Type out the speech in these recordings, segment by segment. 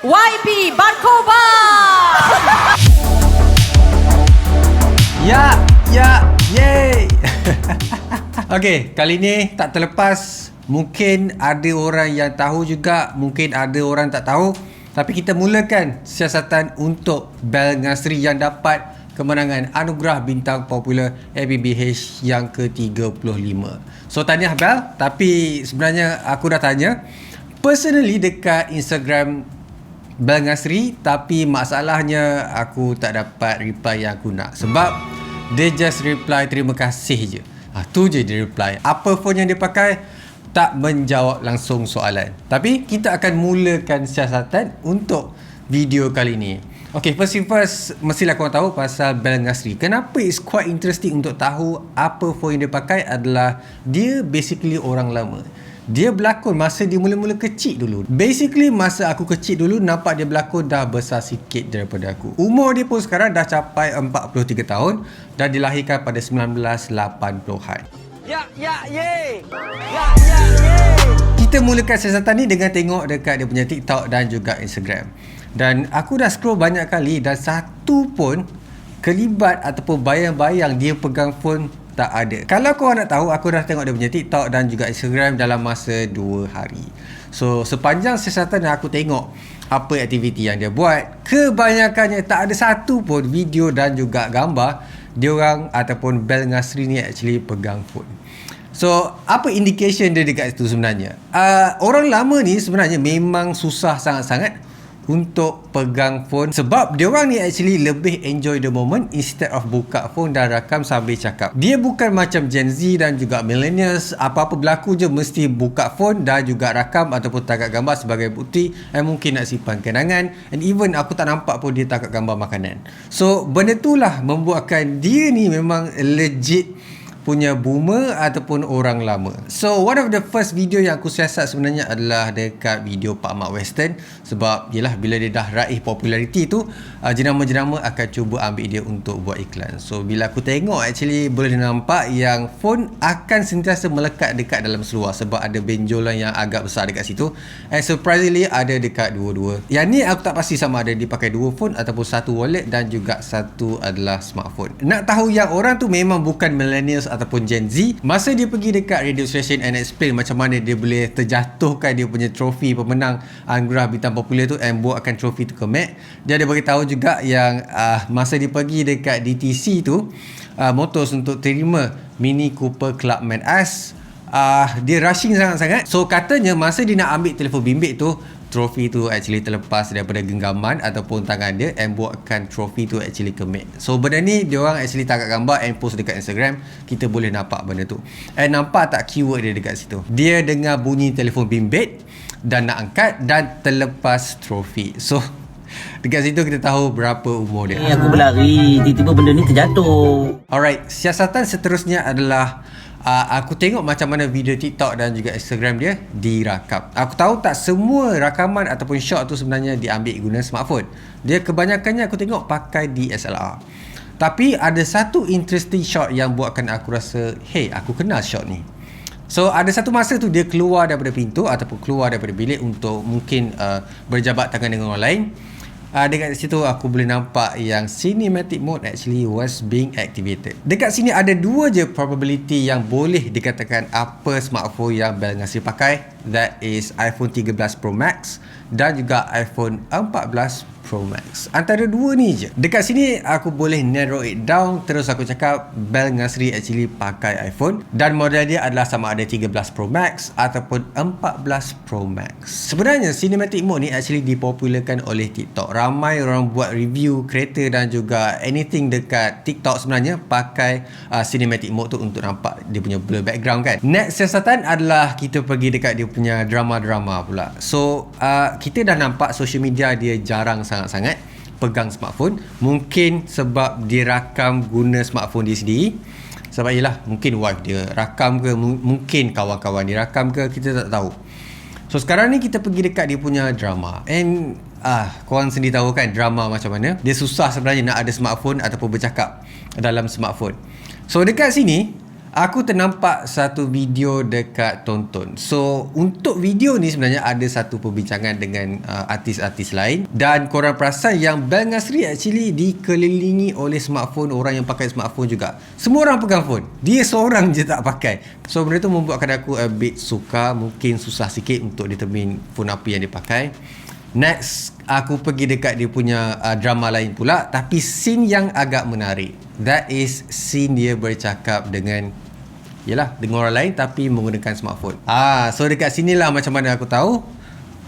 YB Barkova. Yay. Okay, kali ni tak terlepas. Mungkin ada orang yang tahu juga, mungkin ada orang tak tahu. Tapi kita mulakan siasatan untuk Bel Ngasri yang dapat kemenangan anugerah bintang popular ABBH yang ke-35. So tahniah Bel, tapi sebenarnya aku dah tanya personally dekat Instagram Bel Ngasri, tapi masalahnya aku tak dapat reply yang aku nak. Sebab dia just reply terima kasih je. Tu je dia reply. Apa phone yang dia pakai, tak menjawab langsung soalan. Tapi kita akan mulakan siasatan untuk video kali ni. Okay, first thing first, mestilah korang tahu pasal Bel Ngasri. Kenapa it's quite interesting untuk tahu apa phone yang dia pakai adalah dia basically orang lama. Dia berlakon masa dia mula-mula kecil dulu. Basically masa aku kecil dulu, nampak dia berlakon dah besar sikit daripada aku. Umur dia pun sekarang dah capai 43 tahun dan dilahirkan pada 1980-an. Kita mulakan siasatan ni dengan tengok dekat dia punya TikTok dan juga Instagram. Dan aku dah scroll banyak kali dan satu pun kelibat ataupun bayang-bayang dia pegang phone tak ada. Kalau korang nak tahu, aku dah tengok dia punya TikTok dan juga Instagram dalam masa 2 hari. So sepanjang siasatan aku tengok apa aktiviti yang dia buat, kebanyakannya tak ada satu pun video dan juga gambar diorang ataupun Bel Ngasri ni actually pegang phone. So apa indication dia dekat situ sebenarnya? Orang lama ni sebenarnya memang susah sangat-sangat untuk pegang phone sebab diorang ni actually lebih enjoy the moment instead of buka phone dan rakam sambil cakap. Dia bukan macam Gen Z dan juga millennials, apa-apa berlaku je mesti buka phone dan juga rakam ataupun tangkap gambar sebagai bukti dan mungkin nak simpan kenangan, and even aku tak nampak pun dia tangkap gambar makanan. So benda itulah membuatkan dia ni memang legit punya boomer ataupun orang lama. So one of the first video yang aku siasat sebenarnya adalah dekat video Pak Mat Western. Sebab yelah, bila dia dah raih populariti tu, jenama-jenama akan cuba ambil dia untuk buat iklan. So bila aku tengok, actually boleh nampak yang phone akan sentiasa melekat dekat dalam seluar sebab ada benjolan yang agak besar dekat situ. And surprisingly ada dekat dua-dua. Yang ni aku tak pasti sama ada dia pakai dua phone ataupun satu wallet dan juga satu adalah smartphone. Nak tahu yang orang tu memang bukan millennials ataupun Gen Z, masa dia pergi dekat radio station and explain macam mana dia boleh terjatuhkan dia punya trofi pemenang anugerah bintang popular tu and buatkan trofi tu ke Mac, dia ada beritahu juga yang masa dia pergi dekat DTC tu, Motors untuk terima Mini Cooper Clubman S, dia rushing sangat-sangat. So katanya masa dia nak ambil telefon bimbit tu, trofi tu actually terlepas daripada genggaman ataupun tangan dia and buatkan trofi tu actually ke Mac. So benda ni diorang actually tangkap gambar and post dekat Instagram. Kita boleh nampak benda tu. And nampak tak keyword dia dekat situ? Dia dengar bunyi telefon bimbit dan nak angkat dan terlepas trofi. So dekat situ kita tahu berapa umur dia. Aku berlari, tiba-tiba benda ni terjatuh. Alright, siasatan seterusnya adalah aku tengok macam mana video TikTok dan juga Instagram dia dirakam. Aku tahu tak semua rakaman ataupun shot tu sebenarnya diambil guna smartphone. Dia kebanyakannya aku tengok pakai DSLR. Tapi ada satu interesting shot yang buatkan aku rasa, hey, aku kenal shot ni. So ada satu masa tu dia keluar daripada pintu ataupun keluar daripada bilik untuk mungkin berjabat tangan dengan orang lain. Dekat situ aku boleh nampak yang cinematic mode actually was being activated. Dekat sini ada dua je probability yang boleh dikatakan apa smartphone yang Bel Ngasri pakai. That is iPhone 13 Pro Max dan juga iPhone 14 Pro Max. Antara dua ni je. Dekat sini aku boleh narrow it down. Terus aku cakap Bel Ngasri actually pakai iPhone dan model dia adalah sama ada 13 Pro Max ataupun 14 Pro Max. Sebenarnya cinematic mode ni actually dipopularkan oleh TikTok. Ramai orang buat review kereta dan juga anything dekat TikTok sebenarnya pakai cinematic mode tu untuk nampak dia punya blur background kan. Next siasatan adalah kita pergi dekat dia punya drama-drama pula. So kita dah nampak social media dia jarang sangat-sangat pegang smartphone. Mungkin sebab dia rakam guna smartphone dia sendiri. Sebab yelah, mungkin wife dia rakam ke, mungkin kawan-kawan dia rakam ke, kita tak tahu. So sekarang ni kita pergi dekat dia punya drama. And korang sendiri tahu kan drama macam mana. Dia susah sebenarnya nak ada smartphone ataupun bercakap dalam smartphone. So dekat sini Aku ternampak satu video dekat Tonton. So, untuk video ni sebenarnya ada satu perbincangan dengan artis-artis lain. Dan korang perasan yang Bel Ngasri actually dikelilingi oleh smartphone, orang yang pakai smartphone juga. Semua orang pegang phone. Dia seorang je tak pakai. So, benda tu membuatkan aku a bit suka. Mungkin susah sikit untuk determine phone apa yang dia pakai. Next, aku pergi dekat dia punya drama lain pula. Tapi scene yang agak menarik. That is scene dia bercakap dengan dengan orang lain tapi menggunakan smartphone. So dekat sinilah macam mana aku tahu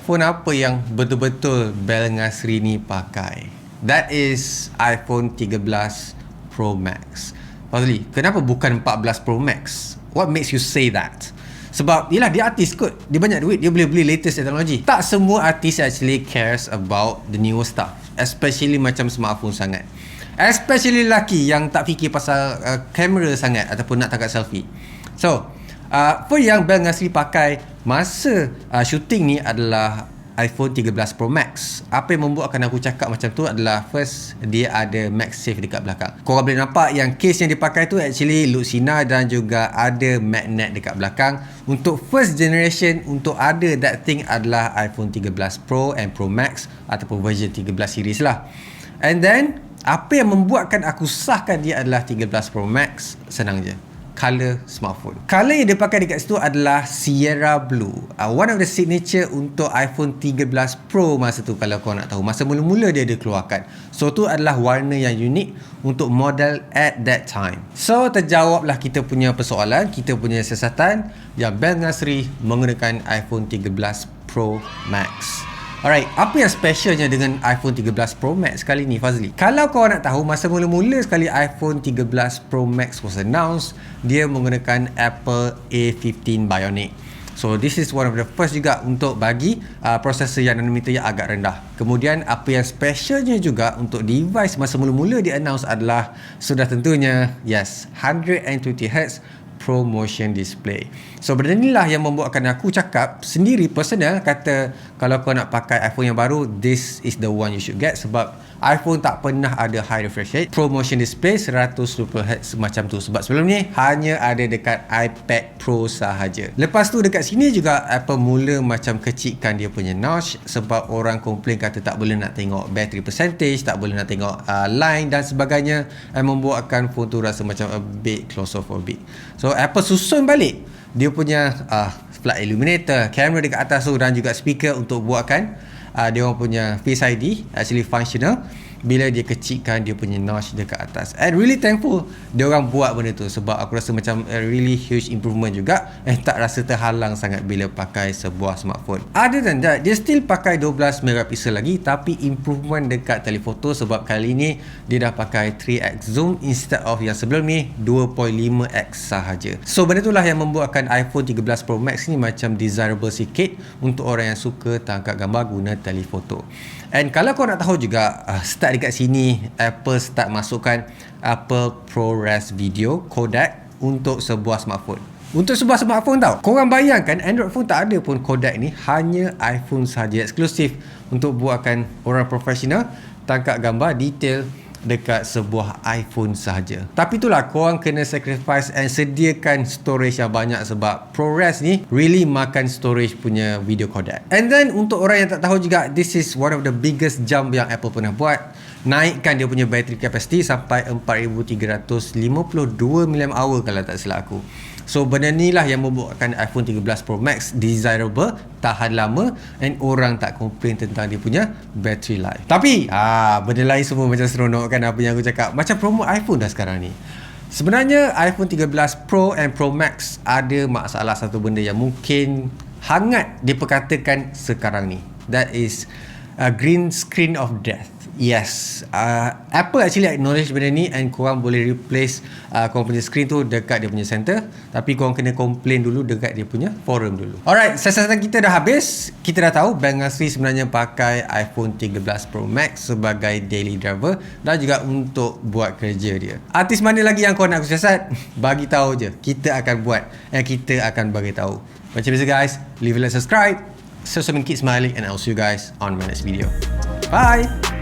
phone apa yang betul-betul Bel Ngasri ni pakai. That is iPhone 13 Pro Max. Fazli, kenapa bukan 14 Pro Max? What makes you say that? Sebab dia artis kot. Dia banyak duit, dia boleh beli latest teknologi. Tak semua artis actually cares about the newer stuff, especially macam smartphone sangat. Especially lelaki yang tak fikir pasal kamera sangat ataupun nak tangkap selfie. So, phone yang Bel Ngasri pakai masa shooting ni adalah iPhone 13 Pro Max. Apa yang membuatkan aku cakap macam tu adalah first, dia ada MagSafe dekat belakang. Korang boleh nampak yang case yang dipakai tu actually Lucina dan juga ada magnet dekat belakang. Untuk first generation, untuk ada that thing adalah iPhone 13 Pro and Pro Max ataupun version 13 series lah. And then apa yang membuatkan aku sahkan dia adalah 13 Pro Max? Senang je, color smartphone. Color yang dia pakai dekat situ adalah Sierra Blue. One of the signature untuk iPhone 13 Pro masa tu, kalau kau nak tahu. Masa mula-mula dia keluarkan. So tu adalah warna yang unik untuk model at that time. So terjawablah kita punya persoalan, kita punya siasatan yang Bel Ngasri menggunakan iPhone 13 Pro Max. Alright, apa yang specialnya dengan iPhone 13 Pro Max kali ni, Fazli? Kalau kau nak tahu, masa mula-mula sekali iPhone 13 Pro Max was announced, dia menggunakan Apple A15 Bionic. So this is one of the first juga untuk bagi prosesor yang nanometer yang agak rendah. Kemudian apa yang specialnya juga untuk device masa mula-mula di announce adalah sudah tentunya 120Hz ProMotion display. So benda inilah yang membuatkan aku cakap sendiri personal, kata kalau kau nak pakai iPhone yang baru, this is the one you should get. Sebab iPhone tak pernah ada high refresh rate, ProMotion display 120Hz macam tu. Sebab sebelum ni hanya ada dekat iPad Pro sahaja. Lepas tu dekat sini juga Apple mula macam kecilkan dia punya notch, sebab orang komplain kata tak boleh nak tengok battery percentage, tak boleh nak tengok line dan sebagainya, yang membuatkan phone tu rasa macam a bit claustrophobic. So Apple susun balik dia punya flight illuminator, kamera dekat atas tu dan juga speaker untuk buatkan dia orang punya Face ID actually functional bila dia kecilkan dia punya notch dekat atas. And really thankful dia orang buat benda tu, sebab aku rasa macam a really huge improvement juga, tak rasa terhalang sangat bila pakai sebuah smartphone. Other than that, dia still pakai 12 megapixel lagi, tapi improvement dekat telefoto, sebab kali ni dia dah pakai 3x zoom instead of yang sebelum ni 2.5x sahaja. So benda itulah yang membuatkan iPhone 13 Pro Max ni macam desirable sikit untuk orang yang suka tangkap gambar guna telefoto. And kalau kau nak tahu juga, start dekat sini Apple start masukkan Apple ProRes video codec untuk sebuah smartphone. Untuk sebuah smartphone tau. Korang bayangkan Android phone tak ada pun codec ni, hanya iPhone saja eksklusif untuk buatkan orang profesional tangkap gambar detail dekat sebuah iPhone sahaja. Tapi itulah, korang kena sacrifice and sediakan storage yang banyak, sebab ProRes ni really makan storage punya video codec. And then untuk orang yang tak tahu juga, this is one of the biggest jump yang Apple pernah buat. Naikkan dia punya battery capacity sampai 4352 mAh kalau tak silap aku. So benda ni lah yang membuatkan iPhone 13 Pro Max desirable, tahan lama, and orang tak komplain tentang dia punya battery life. Tapi benda lain semua macam seronok kan, apa yang aku cakap, macam promo iPhone dah sekarang ni. Sebenarnya iPhone 13 Pro and Pro Max ada masalah satu benda yang mungkin hangat diperkatakan sekarang ni. That is green screen of death. Yes, Apple actually acknowledge benda ni, and korang boleh replace korang punya screen tu dekat dia punya center, tapi korang kena complain dulu dekat dia punya forum dulu. Alright, siasatan kita dah habis. Kita dah tahu Bel Ngasri sebenarnya pakai iPhone 13 Pro Max sebagai daily driver dan juga untuk buat kerja dia. Artis mana lagi yang kau nak aku siasat? Bagi tahu je, kita akan buat dan kita akan bagi tahu. Macam biasa guys, leave a like, subscribe, so keep smiling, and I'll see you guys on my next video. Bye.